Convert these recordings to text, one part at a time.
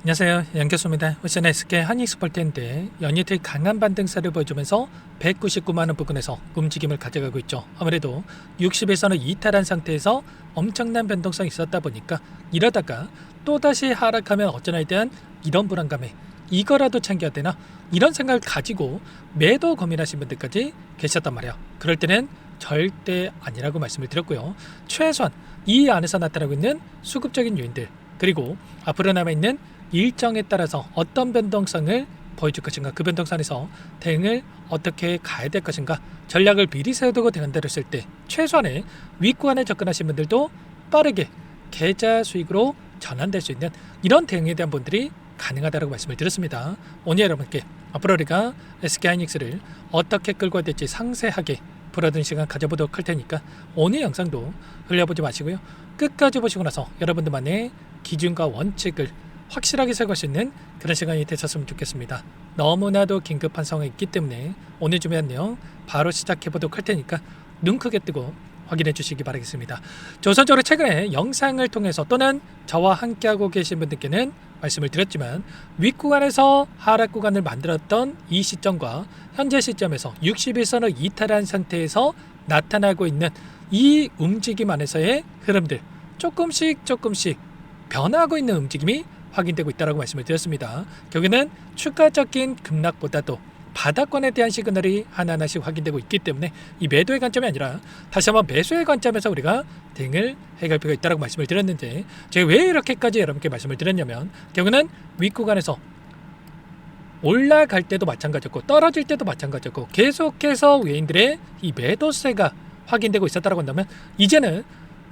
안녕하세요, 양교수입니다. 울산 SK 한익스포츠인데 연이틀 강한 반등세를 보여주면서 199만원 부근에서 움직임을 가져가고 있죠. 아무래도 60에서는 이탈한 상태에서 엄청난 변동성이 있었다 보니까 이러다가 또다시 하락하면 어쩌나에 대한 이런 불안감에 이거라도 챙겨야 되나 이런 생각을 가지고 매도 고민하신 분들까지 계셨단 말이에요. 그럴 때는 절대 아니라고 말씀을 드렸고요. 최소한 이 안에서 나타나고 있는 수급적인 요인들, 그리고 앞으로 남아있는 일정에 따라서 어떤 변동성을 보여줄 것인가, 그 변동선에서 대응을 어떻게 가야 될 것인가, 전략을 미리 세워두고 대응한다고 했을 때 최소한의 윗구간에 접근하신 분들도 빠르게 계좌 수익으로 전환될 수 있는 이런 대응에 대한 분들이 가능하다고 말씀을 드렸습니다. 오늘 여러분께 앞으로 우리가 SK하이닉스를 어떻게 끌고 가야 될지 상세하게 풀어드는 시간 가져보도록 할 테니까 오늘 영상도 흘려보지 마시고요, 끝까지 보시고 나서 여러분들만의 기준과 원칙을 확실하게 세울 수 있는 그런 시간이 되셨으면 좋겠습니다. 너무나도 긴급한 상황이 있기 때문에 오늘 준비한 내용 바로 시작해 보도록 할 테니까 눈 크게 뜨고 확인해 주시기 바라겠습니다. 우선적으로 최근에 영상을 통해서 또는 저와 함께하고 계신 분들께는 말씀을 드렸지만 윗구간에서 하락 구간을 만들었던 이 시점과 현재 시점에서 60일선을 이탈한 상태에서 나타나고 있는 이 움직임 안에서의 흐름들, 조금씩 변하고 있는 움직임이 확인되고 있다고 말씀을 드렸습니다. 결국에는 추가적인 급락보다도 바닥권에 대한 시그널이 하나하나씩 확인되고 있기 때문에 이 매도의 관점이 아니라 다시 한번 매수의 관점에서 우리가 대응을 해갈 필요가 있다고 말씀을 드렸는데, 제가 왜 이렇게까지 여러분께 말씀을 드렸냐면 결국에는 윗구간에서 올라갈 때도 마찬가지였고 떨어질 때도 마찬가지였고 계속해서 외인들의 이 매도세가 확인되고 있었다고 한다면 이제는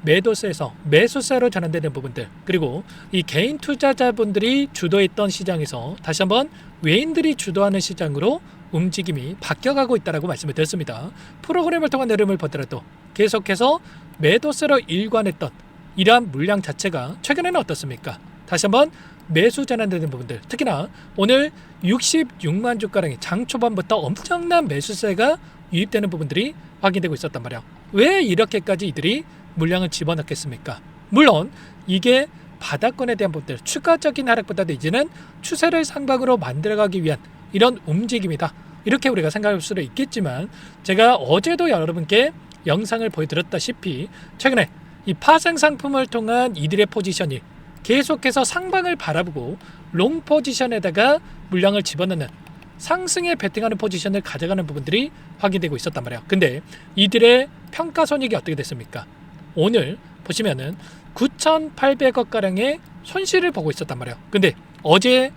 매도세에서 매수세로 전환되는 부분들, 그리고 이 개인 투자자분들이 주도했던 시장에서 다시 한번 외인들이 주도하는 시장으로 움직임이 바뀌어가고 있다고 말씀을 드렸습니다. 프로그램을 통한 흐름을 보더라도 계속해서 매도세로 일관했던 이러한 물량 자체가 최근에는 어떻습니까? 다시 한번 매수 전환되는 부분들, 특히나 오늘 66만 주가량의 장 초반부터 엄청난 매수세가 유입되는 부분들이 확인되고 있었단 말이야. 왜 이렇게까지 이들이 물량을 집어넣겠습니까? 물론 이게 바닥권에 대한 부분들, 추가적인 하락보다도 이제는 추세를 상방으로 만들어가기 위한 이런 움직임이다, 이렇게 우리가 생각할 수도 있겠지만, 제가 어제도 여러분께 영상을 보여드렸다시피 최근에 이 파생 상품을 통한 이들의 포지션이 계속해서 상방을 바라보고 롱 포지션에다가 물량을 집어넣는 상승에 베팅하는 포지션을 가져가는 부분들이 확인되고 있었단 말이에요. 근데 이들의 평가 손익이 어떻게 됐습니까? 오늘 보시면은 9,800억 가량의 손실을 보고 있었단 말이에요. 근데 어제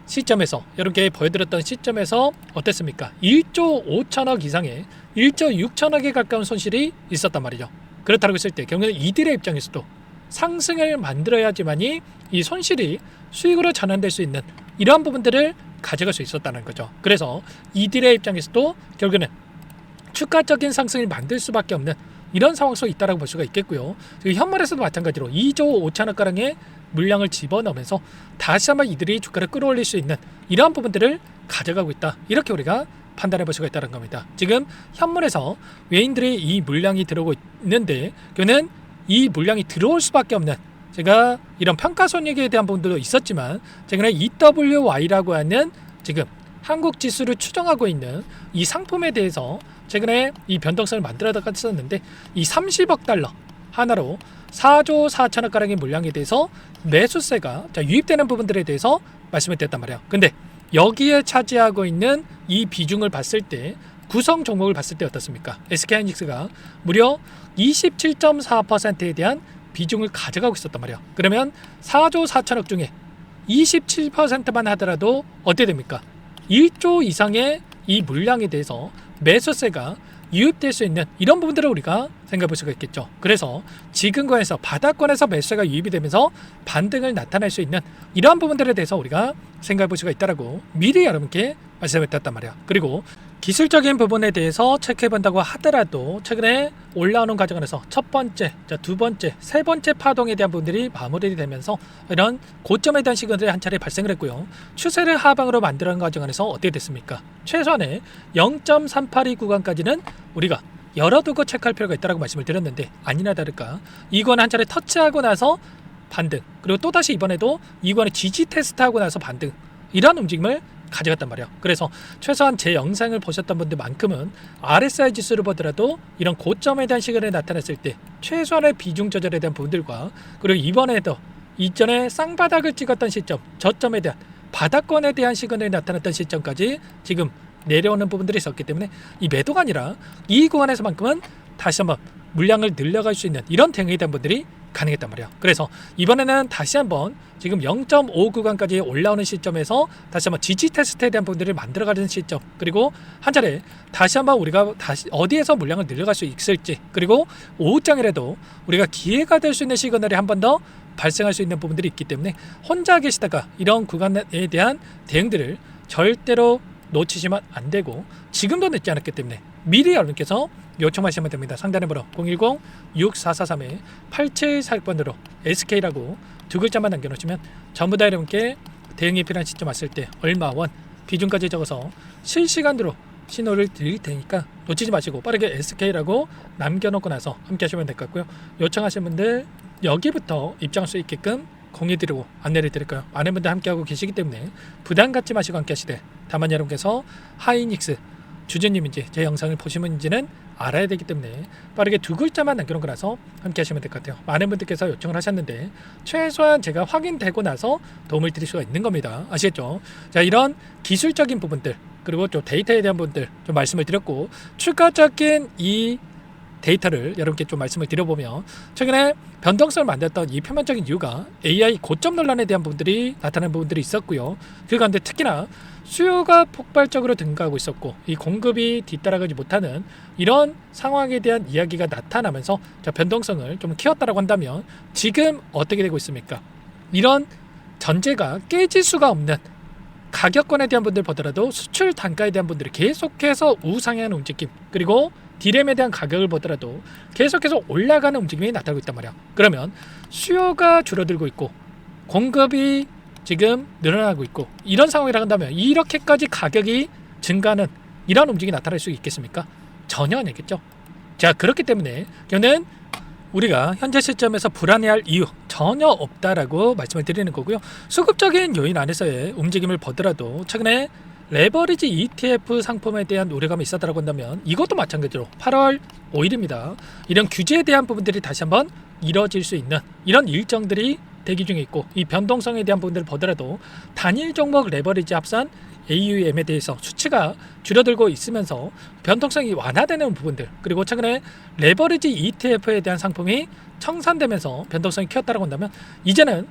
시점에서 여러분께 보여드렸던 시점에서 어땠습니까? 1조 5천억 이상의 1조 6천억에 가까운 손실이 있었단 말이죠. 그렇다고 했을 때 결국은 이들의 입장에서도 상승을 만들어야지만이 이 손실이 수익으로 전환될 수 있는 이러한 부분들을 가져갈 수 있었다는 거죠. 그래서 이들의 입장에서도 결국에는 추가적인 상승을 만들 수밖에 없는 이런 상황 속에 있다고 볼 수가 있겠고요. 현물에서도 마찬가지로 2조 5천억 가량의 물량을 집어넣으면서 다시 한번 이들이 주가를 끌어올릴 수 있는 이러한 부분들을 가져가고 있다, 이렇게 우리가 판단해 볼 수가 있다는 겁니다. 지금 현물에서 외인들이 이 물량이 들어오고 있는데 그는 이 물량이 들어올 수밖에 없는, 제가 이런 평가 손익에 대한 부분도 있었지만 최근에 EWY라고 하는 지금 한국 지수를 추정하고 있는 이 상품에 대해서 최근에 이 변동성을 만들어다가 있었는데 이 30억 달러 하나로 4조 4천억 가량의 물량에 대해서 매수세가 유입되는 부분들에 대해서 말씀을 드렸단 말이에요. 근데 여기에 차지하고 있는 이 비중을 봤을 때, 구성 종목을 봤을 때 어떻습니까? SK하이닉스가 무려 27.4%에 대한 비중을 가져가고 있었단 말이에요. 그러면 4조 4천억 중에 27%만 하더라도 어떻게 됩니까? 1조 이상의 이 물량에 대해서 매수세가 유입될 수 있는 이런 부분들을 우리가 생각해 볼 수가 있겠죠. 그래서 지금권에서 바닥권에서 매수가 유입이 되면서 반등을 나타낼 수 있는 이러한 부분들에 대해서 우리가 생각해 볼 수가 있다라고 미리 여러분께 말씀을 드렸단 말이야. 그리고 기술적인 부분에 대해서 체크해 본다고 하더라도 최근에 올라오는 과정 안에서 첫 번째, 두 번째, 세 번째 파동에 대한 부분들이 마무리되면서 이런 고점에 대한 시그널이 한 차례 발생을 했고요. 추세를 하방으로 만들어가는 과정 안에서 어떻게 됐습니까? 최소한의 0.382 구간까지는 우리가 열어두고 체크할 필요가 있다고 말씀을 드렸는데, 아니나 다를까 이건 한 차례 터치하고 나서 반등, 그리고 또다시 이번에도 이 구간에 지지 테스트하고 나서 반등, 이런 움직임을 가져갔단 말이에요. 그래서 최소한 제 영상을 보셨던 분들만큼은 RSI 지수를 보더라도 이런 고점에 대한 시그널이 나타났을 때 최소한의 비중 조절에 대한 부분들과, 그리고 이번에도 이전에 쌍바닥을 찍었던 시점, 저점에 대한 바닥권에 대한 시그널이 나타났던 시점까지 지금 내려오는 부분들이 있었기 때문에 이 매도가 아니라 이 구간에서만큼은 다시 한번 물량을 늘려갈 수 있는 이런 대응에 대한 분들이 가능했단 말이에요. 그래서 이번에는 다시 한번 지금 0.5 구간까지 올라오는 시점에서 다시 한번 지지 테스트에 대한 부분들을 만들어가는 시점, 그리고 한 차례 다시 한번 우리가 다시 어디에서 물량을 늘려갈 수 있을지, 그리고 오후장이라도 우리가 기회가 될 수 있는 시그널이 한 번 더 발생할 수 있는 부분들이 있기 때문에 혼자 계시다가 이런 구간에 대한 대응들을 절대로 놓치시면 안 되고, 지금도 늦지 않았기 때문에 미리 여러분께서 요청하시면 됩니다. 상단에 번호 010-6443-8746번으로 SK라고 두 글자만 남겨놓으시면 전부 다 여러분께 대응이 필요한 시점 왔을 때 얼마 원 비중까지 적어서 실시간으로 신호를 드릴 테니까 놓치지 마시고 빠르게 SK라고 남겨놓고 나서 함께 하시면 될 것 같고요. 요청하신 분들 여기부터 입장할 수 있게끔 공유드리고 안내를 드릴까요? 많은 분들 함께하고 계시기 때문에 부담 갖지 마시고 함께 하시되, 다만 여러분께서 하이닉스 주주님인지 제 영상을 보시는지는 알아야 되기 때문에 빠르게 두 글자만 남겨놓고 나서 함께 하시면 될 것 같아요. 많은 분들께서 요청을 하셨는데 최소한 제가 확인되고 나서 도움을 드릴 수가 있는 겁니다. 아시겠죠? 자, 이런 기술적인 부분들, 그리고 좀 데이터에 대한 부분들 좀 말씀을 드렸고, 추가적인 이 데이터를 여러분께 좀 말씀을 드려보면, 최근에 변동성을 만들었던 이 표면적인 이유가 AI 고점 논란에 대한 부분들이 나타나는 부분들이 있었고요. 그 가운데 특히나 수요가 폭발적으로 증가하고 있었고 이 공급이 뒤따라가지 못하는 이런 상황에 대한 이야기가 나타나면서 변동성을 좀 키웠다라고 한다면, 지금 어떻게 되고 있습니까? 이런 전제가 깨질 수가 없는 가격권에 대한 분들 보더라도 수출 단가에 대한 분들이 계속해서 우상향하는 움직임, 그리고 디램에 대한 가격을 보더라도 계속해서 올라가는 움직임이 나타나고 있단 말이야. 그러면 수요가 줄어들고 있고 공급이 지금 늘어나고 있고 이런 상황이라고 한다면 이렇게까지 가격이 증가하는 이런 움직임이 나타날 수 있겠습니까? 전혀 아니겠죠. 자, 그렇기 때문에 저는 우리가 현재 시점에서 불안해할 이유 전혀 없다라고 말씀을 드리는 거고요. 수급적인 요인 안에서의 움직임을 보더라도 최근에 레버리지 ETF 상품에 대한 우려감이 있었다고 한다면 이것도 마찬가지로 8월 5일입니다. 이런 규제에 대한 부분들이 다시 한번 이뤄질 수 있는 이런 일정들이 대기 중에 있고, 이 변동성에 대한 부분들을 보더라도 단일 종목 레버리지 합산 AUM에 대해서 수치가 줄어들고 있으면서 변동성이 완화되는 부분들, 그리고 최근에 레버리지 ETF에 대한 상품이 청산되면서 변동성이 키웠다고 한다면 이제는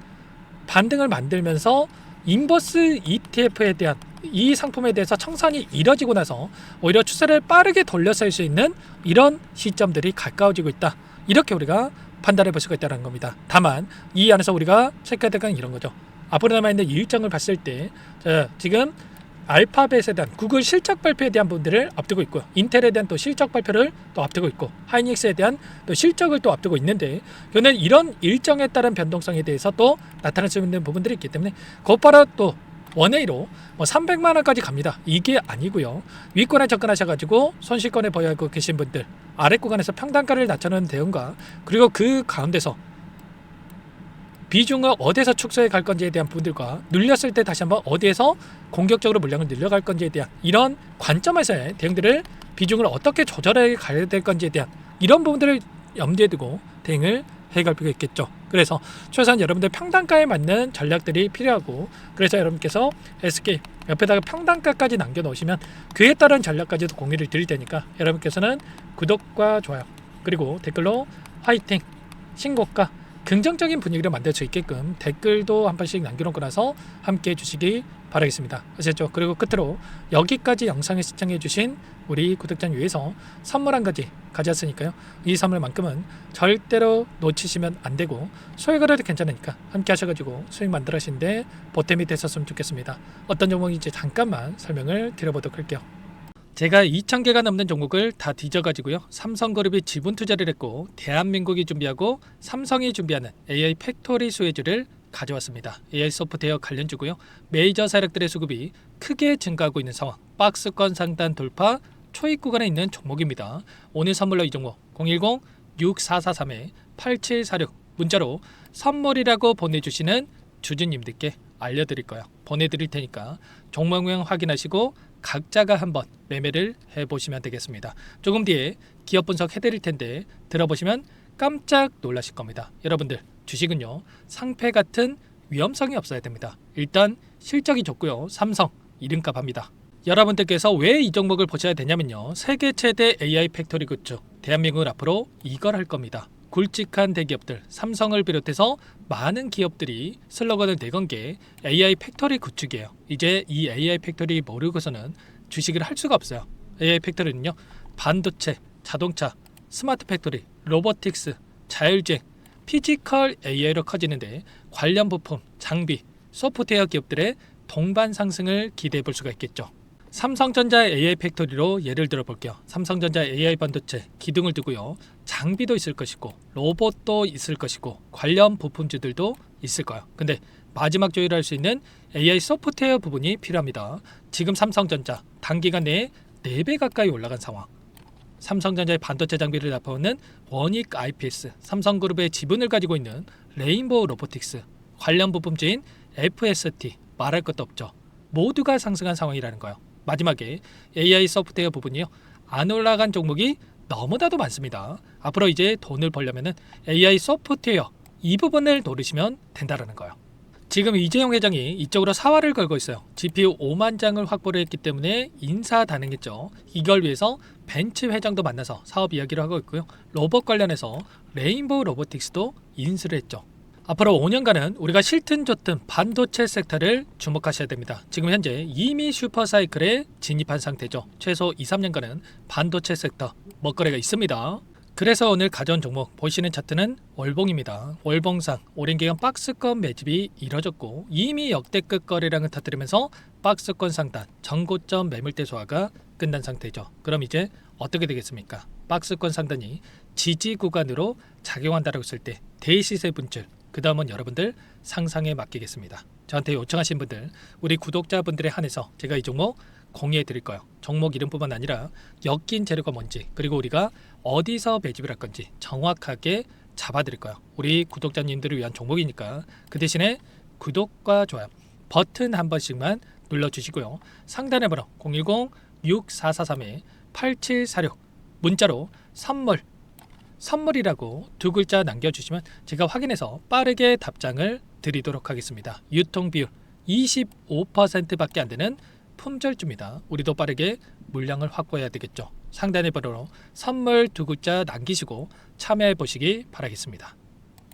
반등을 만들면서 인버스 ETF에 대한 이 상품에 대해서 청산이 이뤄지고 나서 오히려 추세를 빠르게 돌려서 수 있는 이런 시점들이 가까워지고 있다, 이렇게 우리가 판단해 볼 수가 있다는 겁니다. 다만 이 안에서 우리가 체크해야 될 건 이런 거죠. 앞으로 남아있는 일정을 봤을 때 지금 알파벳에 대한 구글 실적 발표에 대한 부분들을 앞두고 있고요. 인텔에 대한 또 실적 발표를 또 앞두고 있고, 하이닉스에 대한 또 실적을 또 앞두고 있는데, 저는 이런 일정에 따른 변동성에 대해서 또 나타날 수 있는 부분들이 있기 때문에 곧바로 또 원웨이로 300만 원까지 갑니다. 이게 아니고요. 윗권에 접근하셔가지고 손실권에 보유하고 계신 분들, 아래 구간에서 평단가를 낮춰놓은 대응과, 그리고 그 가운데서 비중을 어디에서 축소해 갈 건지에 대한 부분들과, 눌렸을 때 다시 한번 어디에서 공격적으로 물량을 늘려갈 건지에 대한 이런 관점에서의 대응들을, 비중을 어떻게 조절해 가야 될 건지에 대한 이런 부분들을 염두에 두고 대응을 해갈 필요가 있겠죠. 그래서 최소한 여러분들 평단가에 맞는 전략들이 필요하고, 그래서 여러분께서 SK 옆에다가 평단가까지 남겨놓으시면 그에 따른 전략까지도 공유를 드릴 테니까 여러분께서는 구독과 좋아요, 그리고 댓글로 화이팅, 신고가, 긍정적인 분위기를 만들 수 있게끔 댓글도 한 번씩 남겨놓고 나서 함께 해주시기 바라겠습니다. 아시겠죠? 그리고 끝으로 여기까지 영상을 시청해주신 우리 구독자님 위해서 선물 한 가지 가져왔으니까요. 이 선물만큼은 절대로 놓치시면 안 되고, 소액을 해도 괜찮으니까 함께 하셔가지고 수익 만들어 하시는데 보탬이 됐었으면 좋겠습니다. 어떤 종목인지 잠깐만 설명을 드려보도록 할게요. 제가 2,000개가 넘는 종목을 다 뒤져가지고요. 삼성그룹이 지분 투자를 했고 대한민국이 준비하고 삼성이 준비하는 AI 팩토리 수혜주를 가져왔습니다. AI 소프트웨어 관련주고요. 메이저 세력들의 수급이 크게 증가하고 있는 상황, 박스권 상단 돌파 초입 구간에 있는 종목입니다. 오늘 선물로 이 종목 010-6443-8746 문자로 선물이라고 보내주시는 주주님들께 알려드릴 거예요. 보내드릴 테니까 종목명 확인하시고 각자가 한번 매매를 해보시면 되겠습니다. 조금 뒤에 기업 분석 해드릴 텐데 들어보시면 깜짝 놀라실 겁니다. 여러분들 주식은요 상패 같은 위험성이 없어야 됩니다. 일단 실적이 좋고요. 삼성 이름값 합니다. 여러분들께서 왜 이 종목을 보셔야 되냐면요. 세계 최대 AI 팩토리 구축 대한민국은 앞으로 이걸 할 겁니다. 굵직한 대기업들 삼성을 비롯해서 많은 기업들이 슬로건을 내건 게 AI 팩토리 구축이에요. 이제 이 AI 팩토리 모르고서는 주식을 할 수가 없어요. AI 팩토리는요 반도체, 자동차, 스마트 팩토리, 로보틱스, 자율주행, 피지컬 AI로 커지는데 관련 부품, 장비, 소프트웨어 기업들의 동반 상승을 기대해 볼 수가 있겠죠. 삼성전자 AI 팩토리로 예를 들어 볼게요. 삼성전자 AI 반도체 기둥을 두고요. 장비도 있을 것이고 로봇도 있을 것이고 관련 부품주들도 있을 거예요. 근데 마지막 조율할 수 있는 AI 소프트웨어 부분이 필요합니다. 지금 삼성전자 단기간 내에 4배 가까이 올라간 상황. 삼성전자의 반도체 장비를 납품하는 원익 IPS, 삼성그룹의 지분을 가지고 있는 레인보우 로보틱스, 관련 부품주인 FST 말할 것도 없죠. 모두가 상승한 상황이라는 거예요. 마지막에 AI 소프트웨어 부분이요. 안 올라간 종목이 너무나도 많습니다. 앞으로 이제 돈을 벌려면 AI 소프트웨어 이 부분을 노리시면 된다는 거예요. 지금 이재용 회장이 이쪽으로 사활을 걸고 있어요. GPU 5만 장을 확보를 했기 때문에 인사단행했죠. 이걸 위해서 벤츠 회장도 만나서 사업 이야기를 하고 있고요. 로봇 관련해서 레인보우 로보틱스도 인수를 했죠. 앞으로 5년간은 우리가 싫든 좋든 반도체 섹터를 주목하셔야 됩니다. 지금 현재 이미 슈퍼사이클에 진입한 상태죠. 최소 2-3년간은 반도체 sek터 먹거리가 있습니다. 그래서 오늘 가져온 종목 보시는 차트는 월봉입니다. 월봉상 오랜 기간 박스권 매집이 이뤄졌고 이미 역대급 거래량을 터뜨리면서 박스권 상단 전고점 매물대 소화가 끝난 상태죠. 그럼 이제 어떻게 되겠습니까? 박스권 상단이 지지 구간으로 작용한다고 했을 때 대시세 분출 그 다음은 여러분들 상상에 맡기겠습니다. 저한테 요청하신 분들 우리 구독자분들에 한해서 제가 이 종목 공유해 드릴 거예요. 종목 이름뿐만 아니라 엮인 재료가 뭔지 그리고 우리가 어디서 매집을 할 건지 정확하게 잡아 드릴 거예요. 우리 구독자님들을 위한 종목이니까 그 대신에 구독과 좋아요 버튼 한 번씩만 눌러주시고요. 상단의 번호 010-6443-8746 문자로 선물이라고 2글자 남겨주시면 제가 확인해서 빠르게 답장을 드리도록 하겠습니다. 유통비율 25%밖에 안 되는 품절주입니다. 우리도 빠르게 물량을 확보해야 되겠죠. 상단의 번호로 선물 2글자 남기시고 참여해 보시기 바라겠습니다.